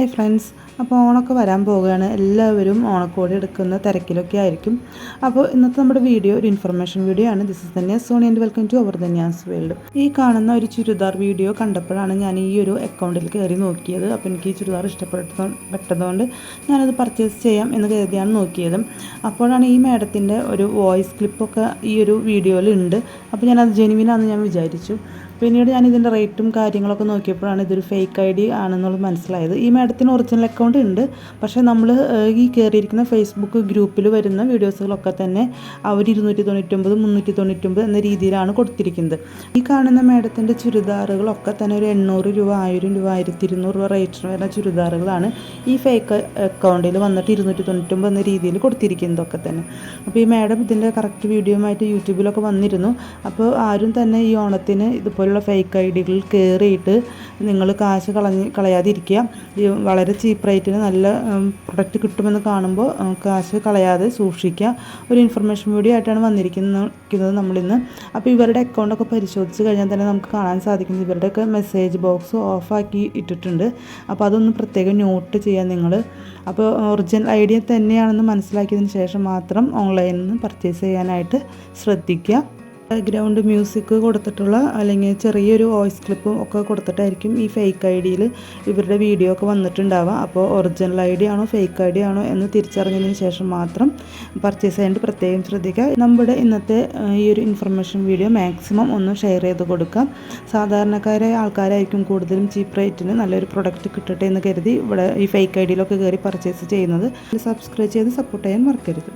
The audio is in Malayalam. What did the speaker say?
ഹായ് ഫ്രണ്ട്സ്, അപ്പോൾ ഓണമൊക്കെ വരാൻ പോവുകയാണ്. എല്ലാവരും ഓണക്കോടി എടുക്കുന്ന തിരക്കിലൊക്കെ ആയിരിക്കും. അപ്പോൾ ഇന്നത്തെ നമ്മുടെ വീഡിയോ ഒരു ഇൻഫർമേഷൻ വീഡിയോ ആണ്. This is Dhanya's Soni and welcome to our Dhanya's world. ഈ കാണുന്ന ഒരു ചുരിദാർ വീഡിയോ കണ്ടപ്പോഴാണ് ഞാൻ ഈ ഒരു അക്കൗണ്ടിൽ കയറി നോക്കിയത്. അപ്പോൾ എനിക്ക് ഈ ചുരിദാർ പെട്ടതുകൊണ്ട് ഞാനത് പർച്ചേസ് ചെയ്യാം എന്ന് കരുതിയാണ് നോക്കിയത്. അപ്പോഴാണ് ഈ മാഡത്തിൻ്റെ ഒരു വോയിസ് ക്ലിപ്പൊക്കെ ഈ ഒരു വീഡിയോയിൽ ഉണ്ട്. അപ്പോൾ ഞാനത് ജെനുവിനാണെന്ന് ഞാൻ വിചാരിച്ചു. പിന്നീട് ഞാൻ ഇതിൻ്റെ റേറ്റും കാര്യങ്ങളൊക്കെ നോക്കിയപ്പോഴാണ് ഇതൊരു ഫേക്ക് ഐ ഡി ആണെന്നുള്ളത് മനസ്സിലായത്. ഈ മാഡത്തിന് ഒറിജിനൽ അക്കൗണ്ട് ഉണ്ട്, പക്ഷേ നമ്മൾ ഈ കയറിയിരിക്കുന്ന ഫേസ്ബുക്ക് ഗ്രൂപ്പിൽ വരുന്ന വീഡിയോസുകളൊക്കെ തന്നെ അവർ 299, 399 എന്ന രീതിയിലാണ് കൊടുത്തിരിക്കുന്നത്. ഈ കാണുന്ന മാഡത്തിൻ്റെ ചുരിദാറുകളൊക്കെ തന്നെ ഒരു 800 രൂപ, 1000 രൂപ, 1200 രൂപ റേറ്റിന് വരുന്ന ചുരിദാറുകളാണ് ഈ ഫേക്ക് അക്കൗണ്ടിൽ വന്നിട്ട് 299 എന്ന രീതിയിൽ കൊടുത്തിരിക്കുന്നതൊക്കെ തന്നെ. അപ്പോൾ ഈ മാഡം ഇതിൻ്റെ കറക്റ്റ് വീഡിയോയുമായിട്ട് യൂട്യൂബിലൊക്കെ വന്നിരുന്നു. അപ്പോൾ ആരും തന്നെ ഈ ഓണത്തിന് ഇതുപോലെ ഫേക്ക് ഐ ഡികളിൽ കയറിയിട്ട് നിങ്ങൾ കാശ് കളയാതിരിക്കുക. വളരെ ചീപ്പ് റേറ്റിന് നല്ല പ്രൊഡക്റ്റ് കിട്ടുമെന്ന് കാണുമ്പോൾ കാശ് കളയാതെ സൂക്ഷിക്കുക. ഒരു ഇൻഫർമേഷൻ വീഡിയോ ആയിട്ടാണ് വന്നിരിക്കുന്നത് നമ്മളിന്ന്. അപ്പോൾ ഇവരുടെ അക്കൗണ്ടൊക്കെ പരിശോധിച്ച് കഴിഞ്ഞാൽ തന്നെ നമുക്ക് കാണാൻ സാധിക്കുന്നത് ഇവരുടെയൊക്കെ മെസ്സേജ് ബോക്സ് ഓഫാക്കി ഇട്ടിട്ടുണ്ട്. അപ്പോൾ അതൊന്ന് പ്രത്യേകം നോട്ട് ചെയ്യാൻ നിങ്ങൾ. അപ്പോൾ ഒറിജിനൽ ഐ ഡി തന്നെയാണെന്ന് മനസ്സിലാക്കിയതിന് ശേഷം മാത്രം ഓൺലൈനിൽ നിന്ന് പർച്ചേസ് ചെയ്യാനായിട്ട് ശ്രദ്ധിക്കുക. ബാക്ക്ഗ്രൗണ്ട് മ്യൂസിക് കൊടുത്തിട്ടുള്ള അല്ലെങ്കിൽ ചെറിയൊരു വോയിസ് ക്ലിപ്പും ഒക്കെ കൊടുത്തിട്ടായിരിക്കും ഈ ഫേക്ക് ഐ ഡിയിൽ ഇവരുടെ വീഡിയോ ഒക്കെ വന്നിട്ടുണ്ടാവുക. അപ്പോൾ ഒറിജിനൽ ഐ ഡി ആണോ ഫേക്ക് ഐ ഡി ആണോ എന്ന് തിരിച്ചറിഞ്ഞതിന് ശേഷം മാത്രം പർച്ചേസ് ചെയ്യാനായിട്ട് പ്രത്യേകം ശ്രദ്ധിക്കുക. നമ്മുടെ ഇന്നത്തെ ഈ ഒരു ഇൻഫർമേഷൻ വീഡിയോ മാക്സിമം ഒന്ന് ഷെയർ ചെയ്ത് കൊടുക്കാം. സാധാരണക്കാരായ ആൾക്കാരായിരിക്കും കൂടുതലും ചീപ്പ് റേറ്റിന് നല്ലൊരു പ്രൊഡക്റ്റ് കിട്ടട്ടെ എന്ന് കരുതി ഇവിടെ ഈ ഫേക്ക് ഐ ഡിയിലൊക്കെ കയറി പർച്ചേസ് ചെയ്യുന്നത്. സബ്സ്ക്രൈബ് ചെയ്ത് സപ്പോർട്ട് ചെയ്യാൻ മറക്കരുത്.